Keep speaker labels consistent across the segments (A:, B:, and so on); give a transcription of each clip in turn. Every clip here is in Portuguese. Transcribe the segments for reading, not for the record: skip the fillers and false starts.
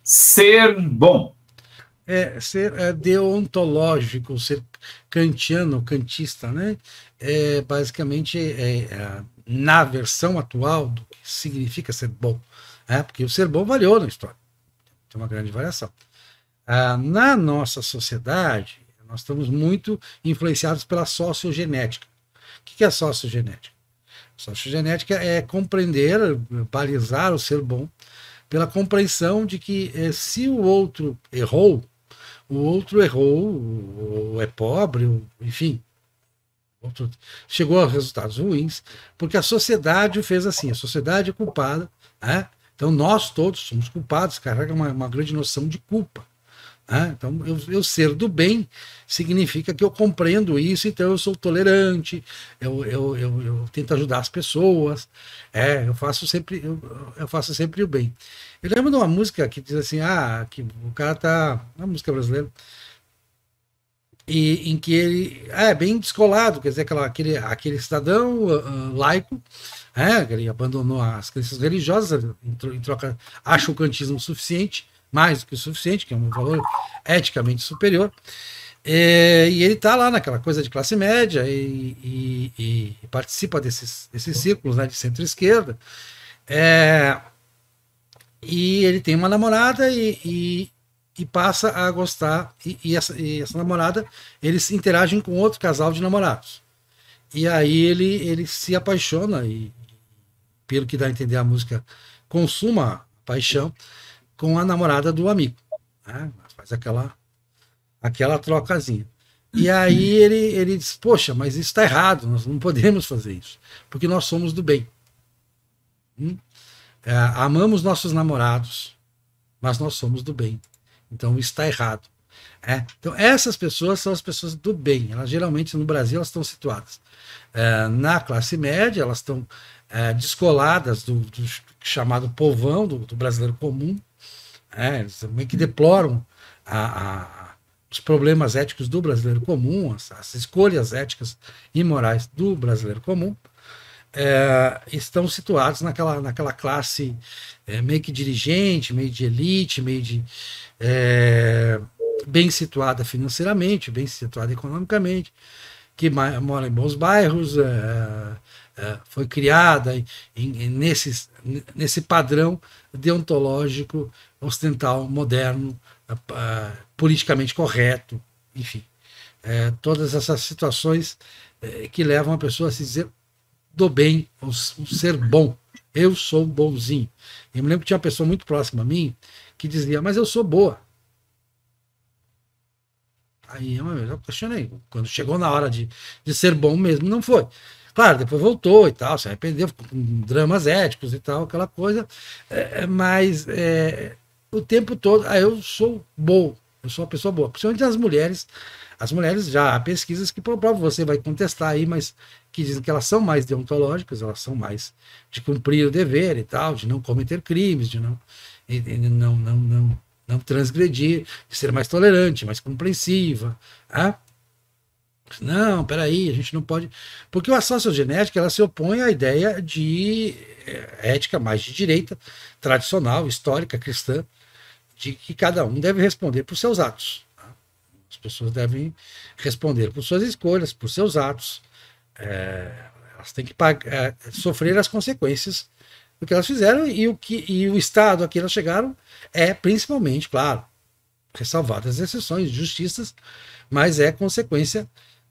A: Ser bom.
B: Ser deontológico, ser kantiano, kantista, né? Basicamente, na versão atual do que significa ser bom. Porque o ser bom variou na história. Tem uma grande variação. Na nossa sociedade, nós estamos muito influenciados pela sociogenética. O que é a sociogenética? A sociogenética é compreender, balizar o ser bom pela compreensão de que se o outro errou, ou é pobre, enfim, chegou a resultados ruins, porque a sociedade o fez assim, a sociedade é culpada, né? Então nós todos somos culpados, carrega uma grande noção de culpa. Então, eu ser do bem significa que eu compreendo isso, então eu sou tolerante, eu tento ajudar as pessoas, eu faço sempre o bem. Eu lembro de uma música que diz assim, que o cara tá, uma música brasileira, em que ele é bem descolado, quer dizer, aquele cidadão laico, que ele abandonou as crenças religiosas, em troca, acha o kantismo suficiente, mais do que o suficiente, que é um valor eticamente superior, e ele está lá naquela coisa de classe média e participa desses círculos, né, de centro-esquerda, e ele tem uma namorada e passa a gostar, e essa namorada, eles interagem com outro casal de namorados. E aí ele se apaixona, e pelo que dá a entender a música, consuma a paixão com a namorada do amigo. Né? Faz aquela trocazinha. E aí ele diz, poxa, mas isso está errado, nós não podemos fazer isso, porque nós somos do bem. Amamos nossos namorados, mas nós somos do bem. Então isso está errado. Então essas pessoas são as pessoas do bem. Elas geralmente no Brasil elas estão situadas na classe média, elas estão descoladas do chamado povão, do brasileiro comum. Eles meio que deploram os problemas éticos do brasileiro comum, as escolhas éticas e morais do brasileiro comum. Estão situados naquela classe meio que dirigente, meio de elite, meio de bem situada financeiramente, bem situada economicamente, que mora em bons bairros, foi criada nesse padrão deontológico, ocidental, moderno, politicamente correto, enfim. Todas essas situações que levam a pessoa a se dizer do bem, o ser bom. Eu sou bonzinho. Eu me lembro que tinha uma pessoa muito próxima a mim que dizia, mas eu sou boa. Aí eu questionei. Quando chegou na hora de ser bom mesmo, não foi. Claro, depois voltou e tal, se arrependeu, com dramas éticos e tal, aquela coisa. Mas o tempo todo, eu sou bom, eu sou uma pessoa boa. Principalmente as mulheres. As mulheres, já há pesquisas que provavelmente você vai contestar aí, mas que dizem que elas são mais deontológicas, elas são mais de cumprir o dever e tal, de não cometer crimes, de não transgredir, de ser mais tolerante, mais compreensiva. Não, peraí, a gente não pode. Porque a sociogenética ela se opõe à ideia de ética mais de direita, tradicional, histórica, cristã, de que cada um deve responder por seus atos. As pessoas devem responder por suas escolhas, por seus atos. Elas têm que sofrer as consequências do que elas fizeram e o Estado a que elas chegaram principalmente, claro, ressalvadas as exceções justas, mas é consequência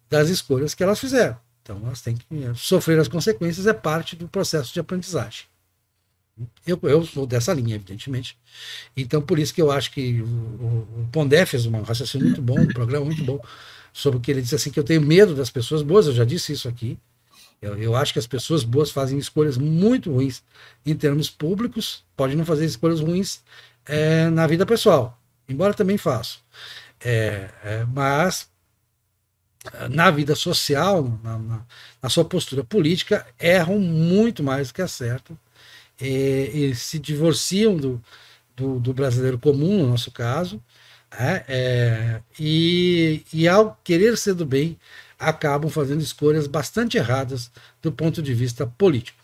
B: das escolhas que elas fizeram. Então elas têm que sofrer as consequências, é parte do processo de aprendizagem. Eu sou dessa linha, evidentemente. Então, por isso que eu acho que o Pondé fez um raciocínio muito bom, um programa muito bom, sobre o que ele disse assim, que eu tenho medo das pessoas boas, eu já disse isso aqui. Eu acho que as pessoas boas fazem escolhas muito ruins em termos públicos, pode não fazer escolhas ruins na vida pessoal, embora também façam. Mas na vida social, na sua postura política, erram muito mais do que acertam. E se divorciam do brasileiro comum, no nosso caso, e ao querer ser do bem, acabam fazendo escolhas bastante erradas do ponto de vista político.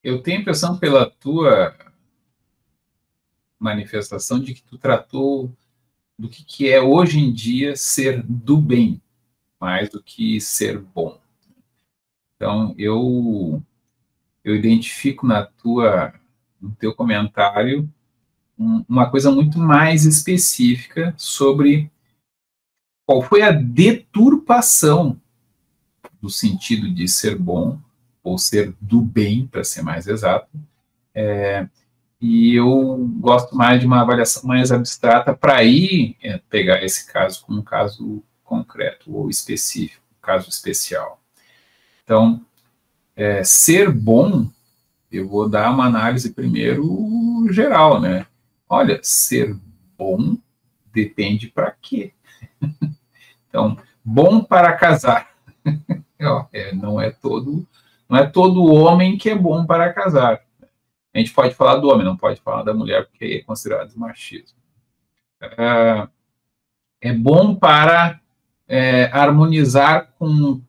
A: Eu tenho a impressão, pela tua manifestação de que tu tratou do que é hoje em dia ser do bem, mais do que ser bom. Então, eu identifico no teu comentário uma coisa muito mais específica sobre qual foi a deturpação do sentido de ser bom, ou ser do bem, para ser mais exato, e eu gosto mais de uma avaliação mais abstrata para aí pegar esse caso como um caso concreto ou específico, um caso especial. Então, ser bom, eu vou dar uma análise primeiro geral, né? Olha, ser bom depende para quê? Então, bom para casar. Não é todo homem que é bom para casar. A gente pode falar do homem, não pode falar da mulher, porque é considerado machismo. É bom para harmonizar com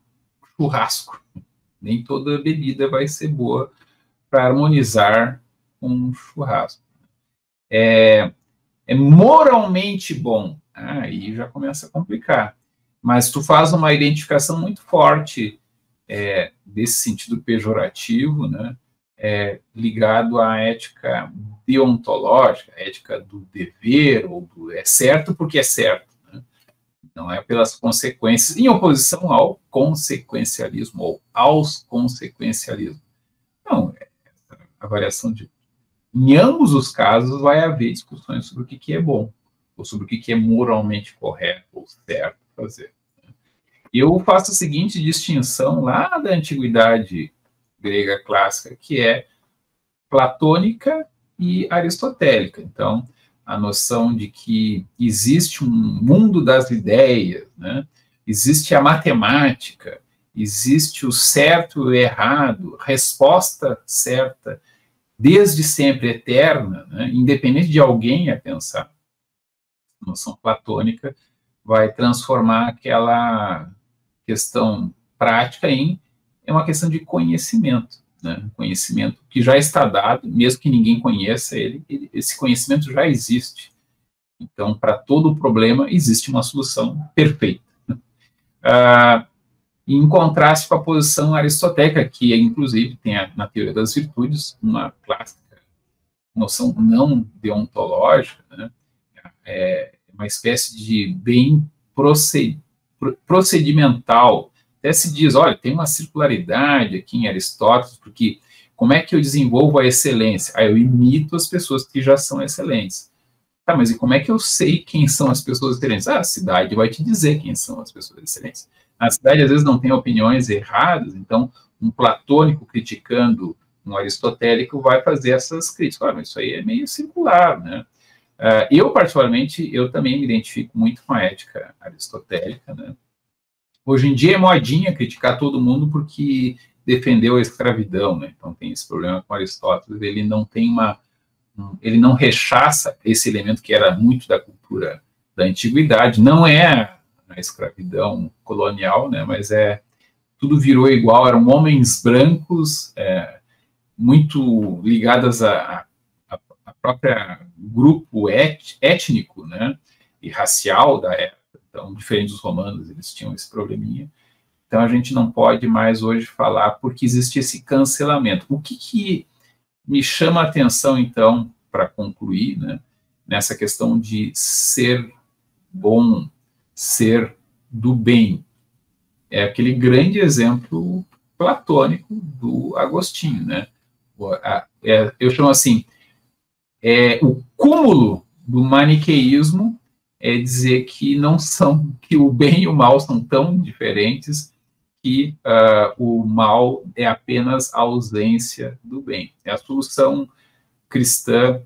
A: churrasco. Nem toda bebida vai ser boa para harmonizar com churrasco. É moralmente bom. Aí já começa a complicar. Mas tu faz uma identificação muito forte desse sentido pejorativo, né? Ligado à ética deontológica, a ética do dever, ou do é certo porque é certo, né? Não é pelas consequências, em oposição ao consequencialismo, ou aos consequencialismos. Não, a variação de... Em ambos os casos vai haver discussões sobre o que é bom, ou sobre o que é moralmente correto, ou certo fazer. Eu faço a seguinte distinção lá da antiguidade grega clássica, que é platônica e aristotélica. Então, a noção de que existe um mundo das ideias, né? Existe a matemática, existe o certo e o errado, resposta certa, desde sempre eterna, né? Independente de alguém a pensar. A noção platônica vai transformar aquela questão prática em uma questão de conhecimento, né? Conhecimento que já está dado, mesmo que ninguém conheça ele, esse conhecimento já existe. Então, para todo problema, existe uma solução perfeita. Em contraste com a posição aristotélica, que inclusive tem na teoria das virtudes uma clássica noção não deontológica, né? Uma espécie de bem procedimental. Até se diz, olha, tem uma circularidade aqui em Aristóteles, porque como é que eu desenvolvo a excelência? Eu imito as pessoas que já são excelentes. Tá, mas e como é que eu sei quem são as pessoas excelentes? A cidade vai te dizer quem são as pessoas excelentes. A cidade, às vezes, não tem opiniões erradas, então um platônico criticando um aristotélico vai fazer essas críticas. Mas isso aí é meio circular, né? Eu, particularmente, eu também me identifico muito com a ética aristotélica, né? Hoje em dia é modinha criticar todo mundo porque defendeu a escravidão, né? Então tem esse problema com Aristóteles, ele não rechaça esse elemento que era muito da cultura da antiguidade, não é a escravidão colonial, né? Mas tudo virou igual, eram homens brancos, muito ligados a própria grupo étnico, né? E racial da época. Então, diferente dos romanos, eles tinham esse probleminha. Então, a gente não pode mais hoje falar porque existe esse cancelamento. O que me chama a atenção, então, para concluir, né, nessa questão de ser bom, ser do bem, é aquele grande exemplo platônico do Agostinho, né? Eu chamo assim, o cúmulo do maniqueísmo é dizer que que o bem e o mal são tão diferentes que o mal é apenas a ausência do bem. É a solução cristã,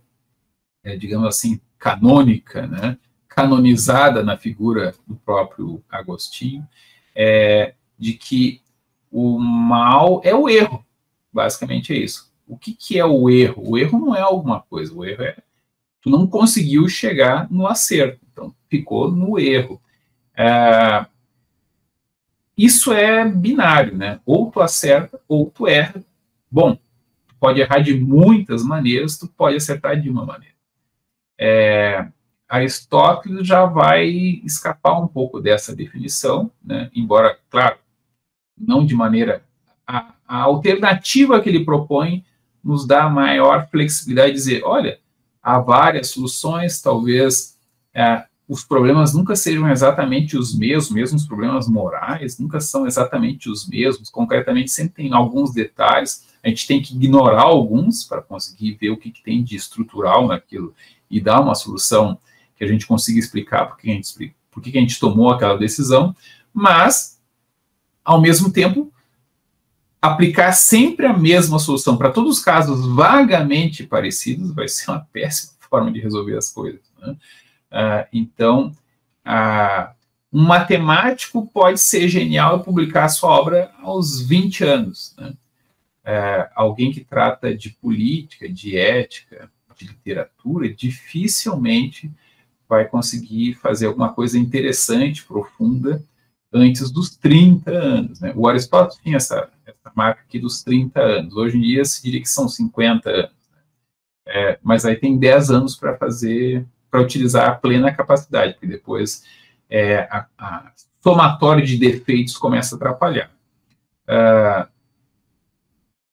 A: digamos assim, canônica, né? Canonizada na figura do próprio Agostinho, de que o mal é o erro. Basicamente é isso. O que é o erro? O erro não é alguma coisa, o erro tu não conseguiu chegar no acerto, então ficou no erro. Isso é binário, né? Ou tu acerta, ou tu erra. Bom, tu pode errar de muitas maneiras, tu pode acertar de uma maneira. Aristóteles já vai escapar um pouco dessa definição, né? Embora, claro, não de maneira... A alternativa que ele propõe nos dá maior flexibilidade de dizer, olha, há várias soluções, talvez os problemas nunca sejam exatamente os mesmos, mesmo os problemas morais nunca são exatamente os mesmos, concretamente sempre tem alguns detalhes, a gente tem que ignorar alguns para conseguir ver o que tem de estrutural naquilo e dar uma solução que a gente consiga explicar por que a gente tomou aquela decisão, mas, ao mesmo tempo, aplicar sempre a mesma solução para todos os casos vagamente parecidos vai ser uma péssima forma de resolver as coisas, né? Então, um matemático pode ser genial e publicar sua obra aos 20 anos, né? Alguém que trata de política, de ética, de literatura, dificilmente vai conseguir fazer alguma coisa interessante, profunda, antes dos 30 anos, né? O Aristóteles tinha essa marca aqui dos 30 anos. Hoje em dia se diria que são 50 anos. Né? Mas aí tem 10 anos para utilizar a plena capacidade, porque depois a somatória de defeitos começa a atrapalhar.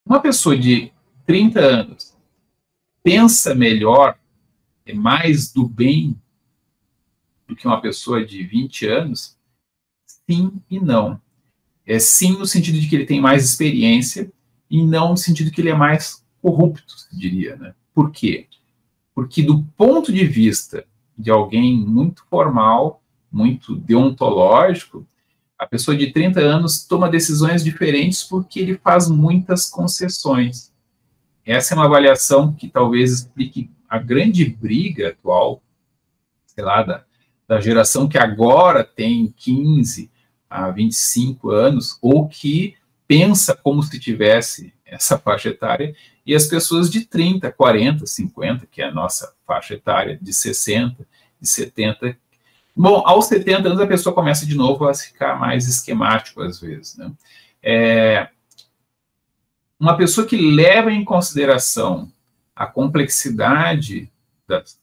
A: Uma pessoa de 30 anos pensa melhor, mais do bem do que uma pessoa de 20 anos? Sim e não. Sim no sentido de que ele tem mais experiência e não no sentido de que ele é mais corrupto, se diria, né? Por quê? Porque do ponto de vista de alguém muito formal, muito deontológico, a pessoa de 30 anos toma decisões diferentes porque ele faz muitas concessões. Essa é uma avaliação que talvez explique a grande briga atual, sei lá, da geração que agora tem 15 a 25 anos, ou que pensa como se tivesse essa faixa etária, e as pessoas de 30, 40, 50, que é a nossa faixa etária, de 60, de 70. Bom, aos 70 anos a pessoa começa de novo a ficar mais esquemático às vezes, né? Uma pessoa que leva em consideração a complexidade dos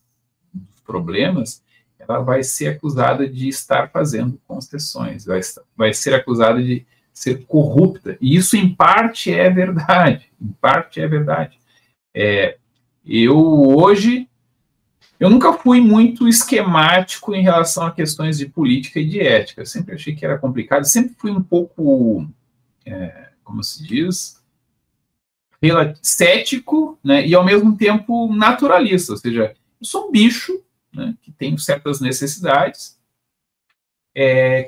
A: problemas, ela vai ser acusada de estar fazendo concessões, vai ser acusada de ser corrupta, e isso em parte é verdade, Eu nunca fui muito esquemático em relação a questões de política e de ética, eu sempre achei que era complicado, sempre fui um pouco, como se diz, cético, né, e ao mesmo tempo naturalista, ou seja, eu sou um bicho, né, que tem certas necessidades.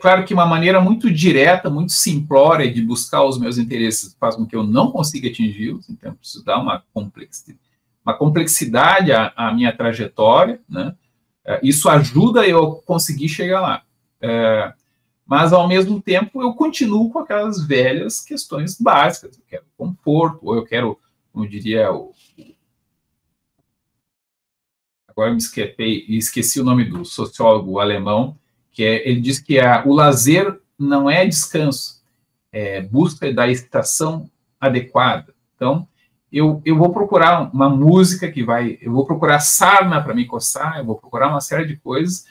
A: Claro que uma maneira muito direta, muito simplória de buscar os meus interesses faz com que eu não consiga atingi-los, então eu preciso dar uma complexidade à minha trajetória, né? Isso ajuda eu a conseguir chegar lá. Mas, ao mesmo tempo, eu continuo com aquelas velhas questões básicas. Eu quero conforto, ou eu quero, como diria agora me esqueci o nome do sociólogo alemão, ele diz que o lazer não é descanso, é busca da estação adequada. Então, eu vou procurar uma música eu vou procurar sarna para me coçar, eu vou procurar uma série de coisas,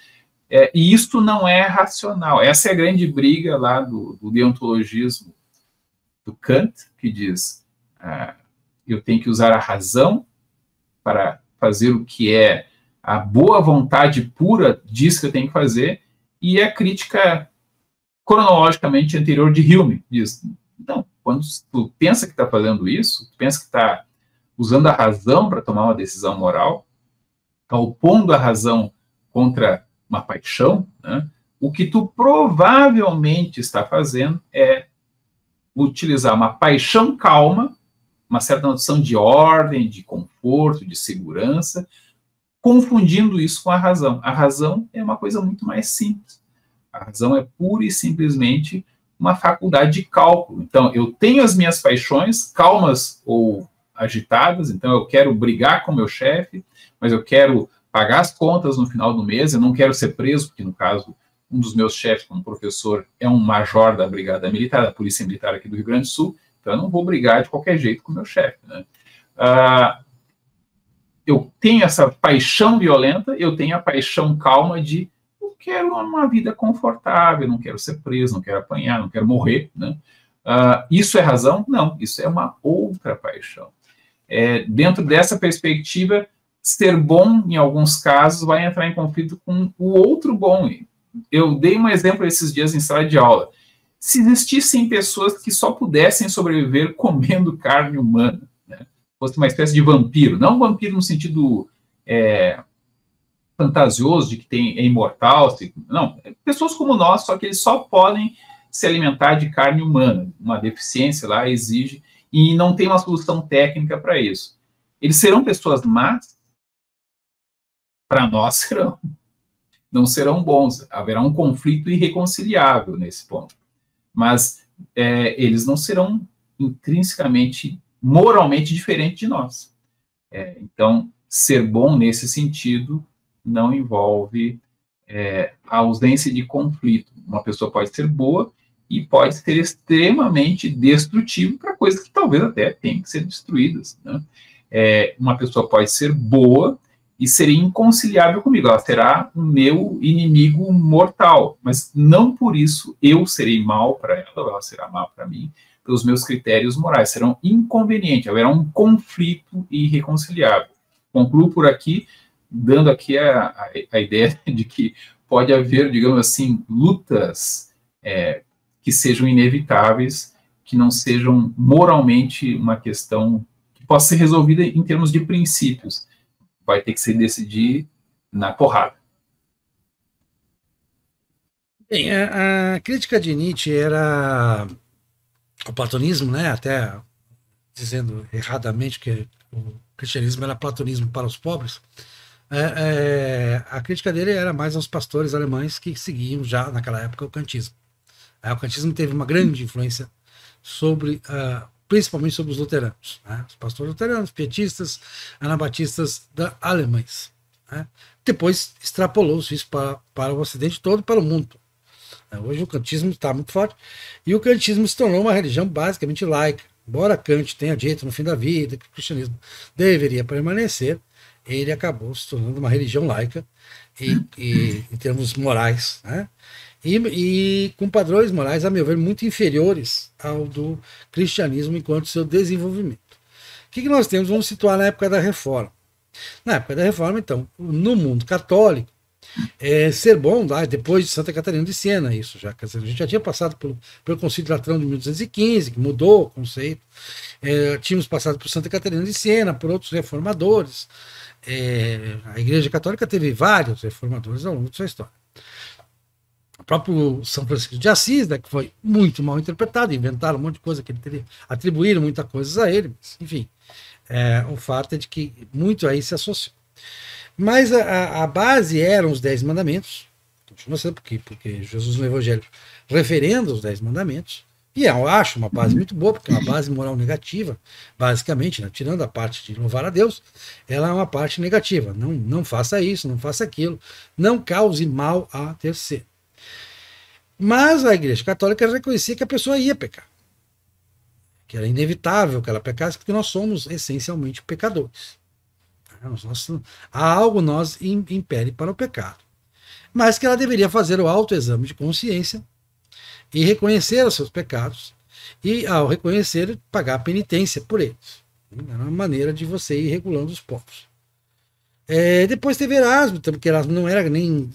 A: e isso não é racional. Essa é a grande briga lá do deontologismo do Kant, que diz, eu tenho que usar a razão para fazer o que a boa vontade pura diz que eu tenho que fazer, e a crítica cronologicamente anterior de Hume diz, não, quando tu pensa que está fazendo isso, tu pensa que está usando a razão para tomar uma decisão moral, está opondo a razão contra uma paixão, né? O que tu provavelmente está fazendo é utilizar uma paixão calma, uma certa noção de ordem, de conforto, de segurança, confundindo isso com a razão. A razão é uma coisa muito mais simples. A razão é pura e simplesmente uma faculdade de cálculo. Então, eu tenho as minhas paixões, calmas ou agitadas, então eu quero brigar com o meu chefe, mas eu quero pagar as contas no final do mês, eu não quero ser preso, porque, no caso, um dos meus chefes, como professor, é um major da Brigada Militar, da Polícia Militar aqui do Rio Grande do Sul, então eu não vou brigar de qualquer jeito com o meu chefe, né? eu tenho essa paixão violenta, eu tenho a paixão calma de eu quero uma vida confortável, não quero ser preso, não quero apanhar, não quero morrer, né? Isso é razão? Não, isso é uma outra paixão. Dentro dessa perspectiva, ser bom, em alguns casos, vai entrar em conflito com o outro bom. Eu dei um exemplo esses dias em sala de aula. Se existissem pessoas que só pudessem sobreviver comendo carne humana, né? Fosse uma espécie de vampiro, não um vampiro no sentido fantasioso de que é imortal, não, pessoas como nós, só que eles só podem se alimentar de carne humana, uma deficiência lá exige, e não tem uma solução técnica para isso. Eles serão pessoas más? Para nós serão. Não serão bons, haverá um conflito irreconciliável nesse ponto. Mas eles não serão intrinsecamente, moralmente diferentes de nós. Então, ser bom nesse sentido não envolve a ausência de conflito. Uma pessoa pode ser boa e pode ser extremamente destrutivo para coisas que talvez até tenham que ser destruídas, né? Uma pessoa pode ser boa e ser inconciliável comigo, ela será o meu inimigo mortal, mas não por isso eu serei mal para ela, ela será mal para mim, pelos meus critérios morais, serão inconvenientes, haverá um conflito irreconciliável. Concluo por aqui, dando aqui a ideia de que pode haver, digamos assim, lutas que sejam inevitáveis, que não sejam moralmente uma questão que possa ser resolvida em termos de princípios. Vai ter que se decidir na porrada.
B: Bem, a crítica de Nietzsche era o platonismo, né? Até dizendo erradamente que o cristianismo era platonismo para os pobres. A crítica dele era mais aos pastores alemães que seguiam já naquela época o kantismo. O kantismo teve uma grande influência principalmente sobre os luteranos, né? Os pastores luteranos, pietistas, anabatistas alemães, né? Depois extrapolou-se isso para o Ocidente todo e para o mundo. Hoje o kantismo está muito forte e o kantismo se tornou uma religião basicamente laica. Embora Kant tenha dito no fim da vida que o cristianismo deveria permanecer, ele acabou se tornando uma religião laica e em termos morais, né? E com padrões morais, a meu ver, muito inferiores ao do cristianismo enquanto seu desenvolvimento. O que nós temos? Vamos situar na época da Reforma. Na época da Reforma, então, no mundo católico, ser bom, depois de Santa Catarina de Siena, isso já, quer dizer, a gente já tinha passado pelo Concílio Latrão de 1215, que mudou o conceito, tínhamos passado por Santa Catarina de Siena, por outros reformadores, a Igreja Católica teve vários reformadores ao longo de sua história. O próprio São Francisco de Assis, né, que foi muito mal interpretado, inventaram um monte de coisa que ele teria, atribuíram muitas coisas a ele, mas, enfim, o fato é de que muito aí se associou. Mas a base eram os 10 mandamentos, continua sendo porque Jesus no Evangelho referenda os 10 mandamentos, e eu acho uma base muito boa, porque é uma base moral negativa, basicamente, né, tirando a parte de louvar a Deus, ela é uma parte negativa, não faça isso, não faça aquilo, não cause mal a terceiro. Mas a Igreja Católica reconhecia que a pessoa ia pecar, que era inevitável que ela pecasse, porque nós somos essencialmente pecadores. Há algo nós impede para o pecado, mas que ela deveria fazer o autoexame de consciência e reconhecer os seus pecados, e ao reconhecer, pagar a penitência por eles. Era uma maneira de você ir regulando os povos. Depois teve Erasmo, porque Erasmo não era nem...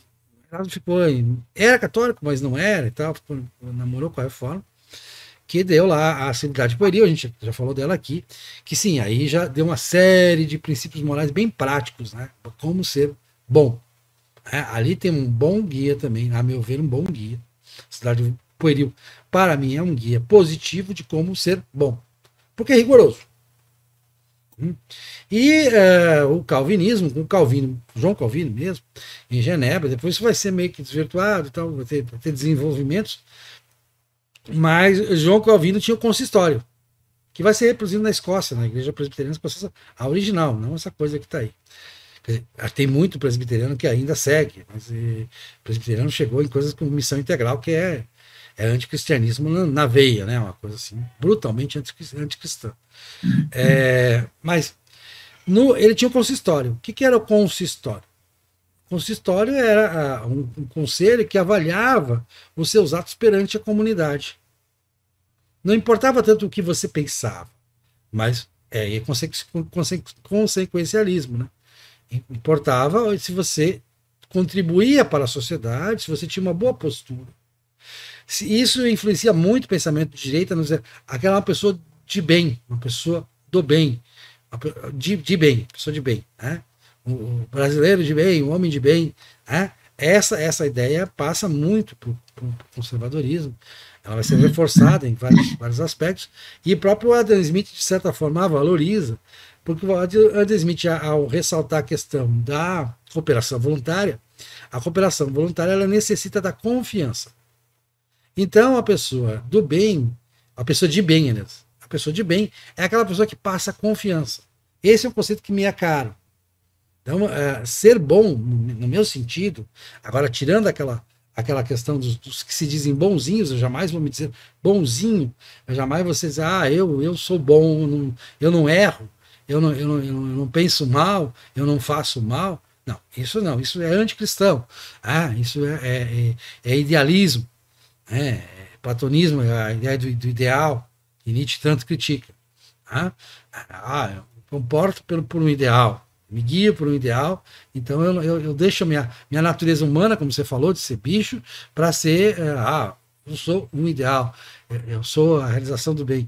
B: era católico, mas não era e tal, namorou com a Reforma, que deu lá a Civilidade Pueril, a gente já falou dela aqui, que sim, aí já deu uma série de princípios morais bem práticos, né, como ser bom. Ali tem um bom guia também, a meu ver, um bom guia. Cidade Pueril, para mim, é um guia positivo de como ser bom, porque é rigoroso. E o calvinismo, com João Calvino mesmo, em Genebra, depois isso vai ser meio que desvirtuado e tal, vai ter desenvolvimentos, mas João Calvino tinha o consistório, que vai ser reproduzido na Escócia, na Igreja Presbiteriana Escocesa, a original, não essa coisa que está aí. Quer dizer, tem muito presbiteriano que ainda segue, mas o presbiteriano chegou em coisas como missão integral, que é anticristianismo na veia, né? Uma coisa assim, brutalmente anticristã. Mas Ele tinha um consistório. O que era o consistório? O consistório era um conselho que avaliava os seus atos perante a comunidade. Não importava tanto o que você pensava, mas consequencialismo, né? Importava se você contribuía para a sociedade, se você tinha uma boa postura. Isso influencia muito o pensamento de direita, aquela uma pessoa de bem, uma pessoa do bem, de bem, pessoa de bem, né? O brasileiro de bem, o homem de bem, né? Essa ideia passa muito para o conservadorismo, ela vai ser reforçada em vários aspectos, e o próprio Adam Smith, de certa forma, a valoriza, porque o Adam Smith, ao ressaltar a questão da cooperação voluntária, a cooperação voluntária ela necessita da confiança. Então, a pessoa do bem, a pessoa de bem, aliás, a pessoa de bem é aquela pessoa que passa confiança. Esse é um conceito que me é caro. Então, ser bom, no meu sentido, agora tirando aquela questão dos que se dizem bonzinhos, eu jamais vou me dizer bonzinho, eu jamais vou dizer, eu sou bom, eu não erro, eu não penso mal, eu não faço mal. Não, isso é anticristão, isso é idealismo, platonismo, a ideia do ideal, que Nietzsche tanto critica. Eu comporto por um ideal, me guio por um ideal, então eu deixo a minha natureza humana, como você falou, de ser bicho, para ser, eu sou um ideal, eu sou a realização do bem.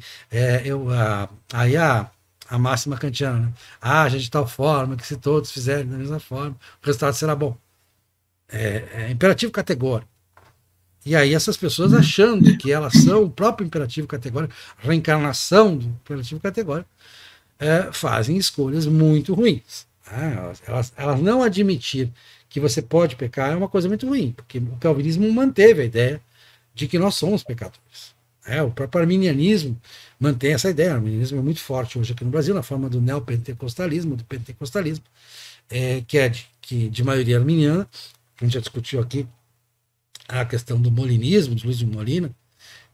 B: Aí a máxima kantiana, né? Age de tal forma que se todos fizerem da mesma forma, o resultado será bom. É imperativo categórico. E aí essas pessoas achando que elas são o próprio imperativo categórico, reencarnação do imperativo categórico, fazem escolhas muito ruins. Elas não admitir que você pode pecar é uma coisa muito ruim, porque o calvinismo manteve a ideia de que nós somos pecadores. O próprio arminianismo mantém essa ideia. O arminianismo é muito forte hoje aqui no Brasil, na forma do neopentecostalismo, do pentecostalismo, que é de maioria arminiana. A gente já discutiu aqui a questão do molinismo, de Luiz de Molina,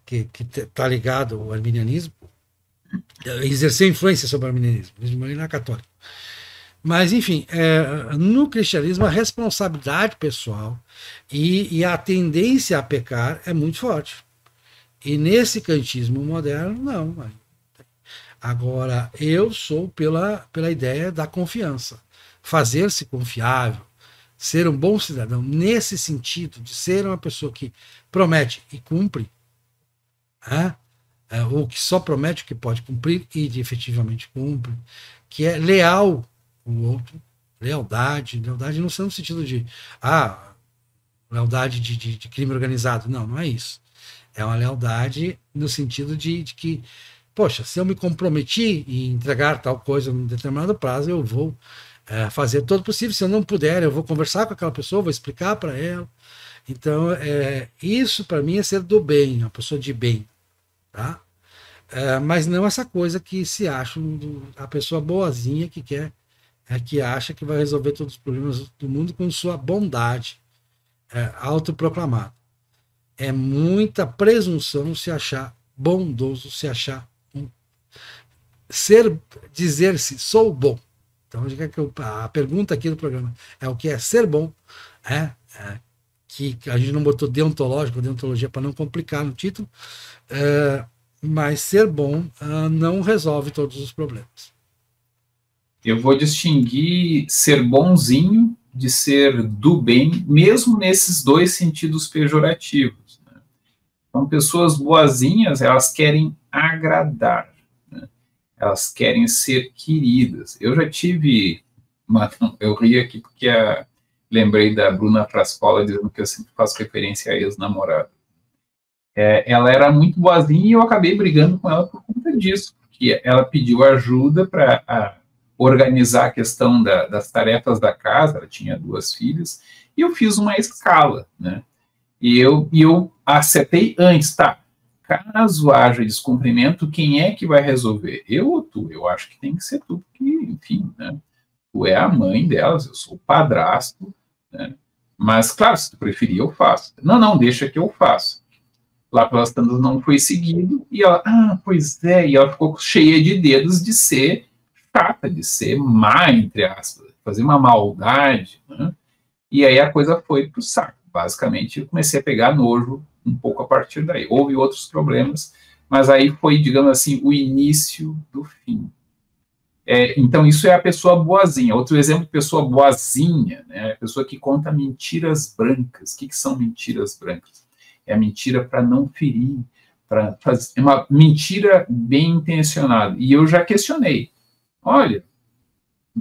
B: que está ligado ao arminianismo, exerceu influência sobre o arminianismo. Luiz de Molina é católico. Mas, enfim, no cristianismo a responsabilidade pessoal e a tendência a pecar é muito forte. E nesse kantismo moderno, não. Agora, eu sou pela ideia da confiança. Fazer-se confiável, ser um bom cidadão, nesse sentido de ser uma pessoa que promete e cumpre, ou que só promete o que pode cumprir e efetivamente cumpre, que é leal com o outro, lealdade não no sentido de lealdade de crime organizado, não é isso. É uma lealdade no sentido de que, poxa, se eu me comprometi em entregar tal coisa em determinado prazo, eu vou fazer todo o possível. Se eu não puder, eu vou conversar com aquela pessoa, vou explicar para ela. Então, isso para mim é ser do bem, uma pessoa de bem. Tá? Mas não essa coisa que se acha a pessoa boazinha que acha que vai resolver todos os problemas do mundo com sua bondade autoproclamada. É muita presunção se achar bondoso, se achar dizer-se sou bom. Então, a pergunta aqui do programa é o que é ser bom, que a gente não botou deontologia para não complicar no título, mas ser bom não resolve todos os problemas.
A: Eu vou distinguir ser bonzinho de ser do bem, mesmo nesses dois sentidos pejorativos. Né? Então, pessoas boazinhas, elas querem agradar, né? Elas querem ser queridas. Eu já tive, eu ri aqui porque lembrei da Bruna Frascola dizendo que eu sempre faço referência a ex-namorada. Ela era muito boazinha e eu acabei brigando com ela por conta disso, porque ela pediu ajuda para organizar a questão das tarefas da casa, ela tinha 2 filhas, e eu fiz uma escala, né? E eu acertei antes, tá? Caso haja descumprimento, quem é que vai resolver? Eu ou tu? Eu acho que tem que ser tu, porque, enfim, né? Tu é a mãe delas, eu sou o padrasto, né? Mas, claro, se tu preferir, eu faço. Não, deixa que eu faço. Lá pelas tantas não foi seguido, e ela, pois é, e ela ficou cheia de dedos de ser chata, de ser má, entre aspas, fazer uma maldade, né? E aí a coisa foi para o saco. Basicamente, eu comecei a pegar nojo um pouco a partir daí. Houve outros problemas, mas aí foi, digamos assim, o início do fim. Então, isso é a pessoa boazinha. Outro exemplo de pessoa boazinha, né? A pessoa que conta mentiras brancas. O que são mentiras brancas? É a mentira para não ferir, é uma mentira bem intencionada. E eu já questionei. Olha,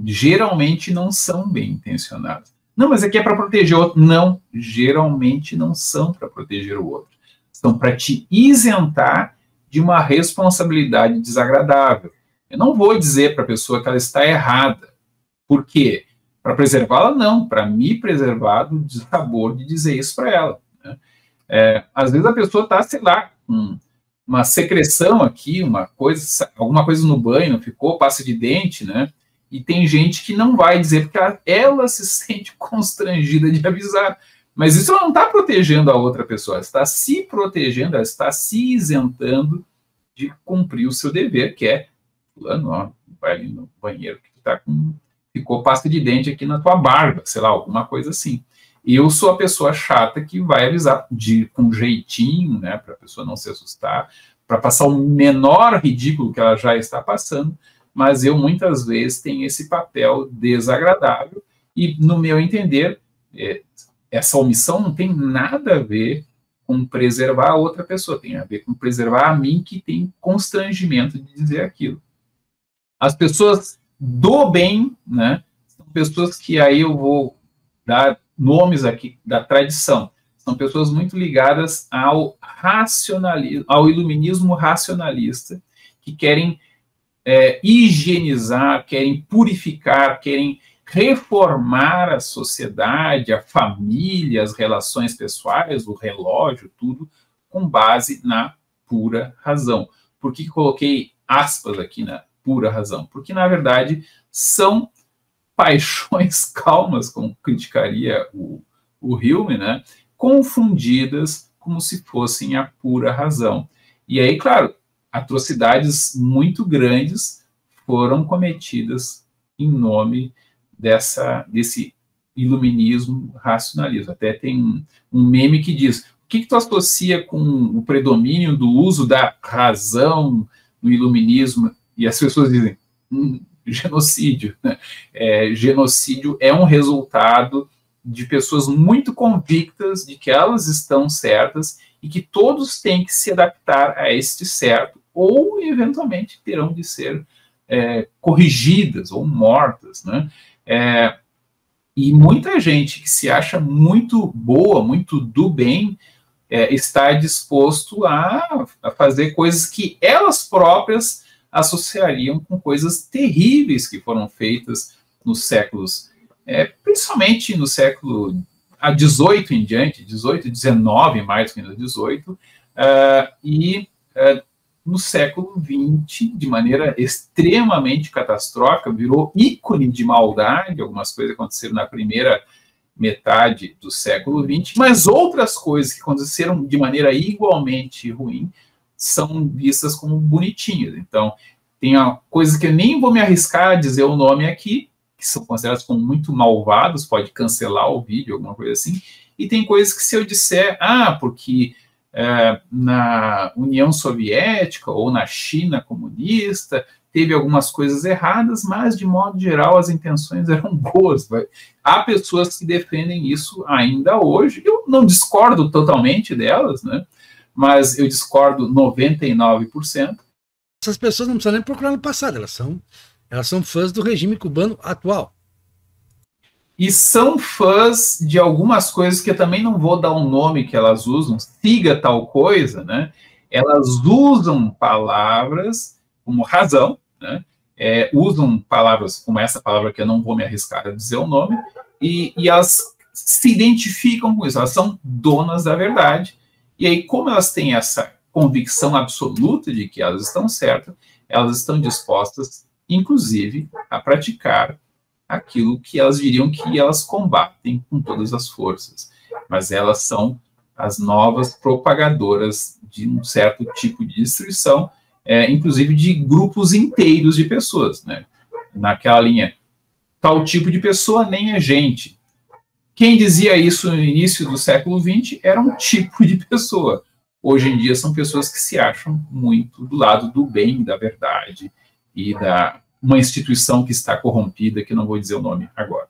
A: geralmente não são bem intencionadas. Não, mas aqui é para proteger o outro. Não, geralmente não são para proteger o outro. São para te isentar de uma responsabilidade desagradável. Eu não vou dizer para a pessoa que ela está errada. Por quê? Para preservá-la, não. Para me preservar do desabor de dizer isso para ela. Né? Às vezes a pessoa está, sei lá, com uma secreção aqui, alguma coisa no banho, não ficou, pasta de dente, né? E tem gente que não vai dizer, porque ela se sente constrangida de avisar. Mas isso não está protegendo a outra pessoa, ela está se protegendo, ela está se isentando de cumprir o seu dever, que é, fulano, ó, vai ali no banheiro que tu tá ficou pasta de dente aqui na tua barba, sei lá, alguma coisa assim. Eu sou a pessoa chata que vai avisar com jeitinho, né, para a pessoa não se assustar, para passar o menor ridículo que ela já está passando, mas eu muitas vezes tenho esse papel desagradável e, no meu entender, essa omissão não tem nada a ver com preservar a outra pessoa, tem a ver com preservar a mim que tem constrangimento de dizer aquilo. As pessoas do bem, né, são pessoas que aí eu vou dar nomes aqui da tradição, são pessoas muito ligadas ao racionalismo, ao iluminismo racionalista, que querem higienizar, querem purificar, querem reformar a sociedade, a família, as relações pessoais, o relógio, tudo, com base na pura razão. Por que coloquei aspas aqui na pura razão? Porque, na verdade, são paixões calmas, como criticaria o Hume, né? Confundidas como se fossem a pura razão. E aí, claro, atrocidades muito grandes foram cometidas em nome desse iluminismo racionalismo. Até tem um meme que diz: o que tu associa com o predomínio do uso da razão no iluminismo? E as pessoas dizem, genocídio. Né? Genocídio é um resultado de pessoas muito convictas de que elas estão certas e que todos têm que se adaptar a este certo, ou eventualmente terão de ser corrigidas ou mortas, né? E muita gente que se acha muito boa, muito do bem, está disposto a fazer coisas que elas próprias associariam com coisas terríveis que foram feitas nos séculos, principalmente no século XVIII em diante, 18, 19 mais que no 18, no século XX, de maneira extremamente catastrófica, virou ícone de maldade. Algumas coisas aconteceram na primeira metade do século XX, mas outras coisas que aconteceram de maneira igualmente ruim são vistas como bonitinhas. Então, tem coisas que eu nem vou me arriscar a dizer o nome aqui, que são considerados como muito malvados, pode cancelar o vídeo, alguma coisa assim, e tem coisas que se eu disser, porque na União Soviética ou na China comunista teve algumas coisas erradas, mas de modo geral as intenções eram boas. Há pessoas que defendem isso ainda hoje. Eu não discordo totalmente delas, né? Mas eu discordo 99%.
B: Essas pessoas não precisam nem procurar no passado, elas são fãs do regime cubano atual.
A: E são fãs de algumas coisas que eu também não vou dar um nome que elas usam, siga tal coisa, né? Elas usam palavras como razão, né? Usam palavras como essa palavra que eu não vou me arriscar a dizer o nome, e elas se identificam com isso, elas são donas da verdade, e aí como elas têm essa convicção absoluta de que elas estão certas, elas estão dispostas, inclusive, a praticar aquilo que elas diriam que elas combatem com todas as forças. Mas elas são as novas propagadoras de um certo tipo de destruição, inclusive de grupos inteiros de pessoas, né? naquela linha, tal tipo de pessoa nem é gente. Quem dizia isso no início do século XX era um tipo de pessoa. Hoje em dia são pessoas que se acham muito do lado do bem, da verdade, e da uma instituição que está corrompida, que não vou dizer o nome agora.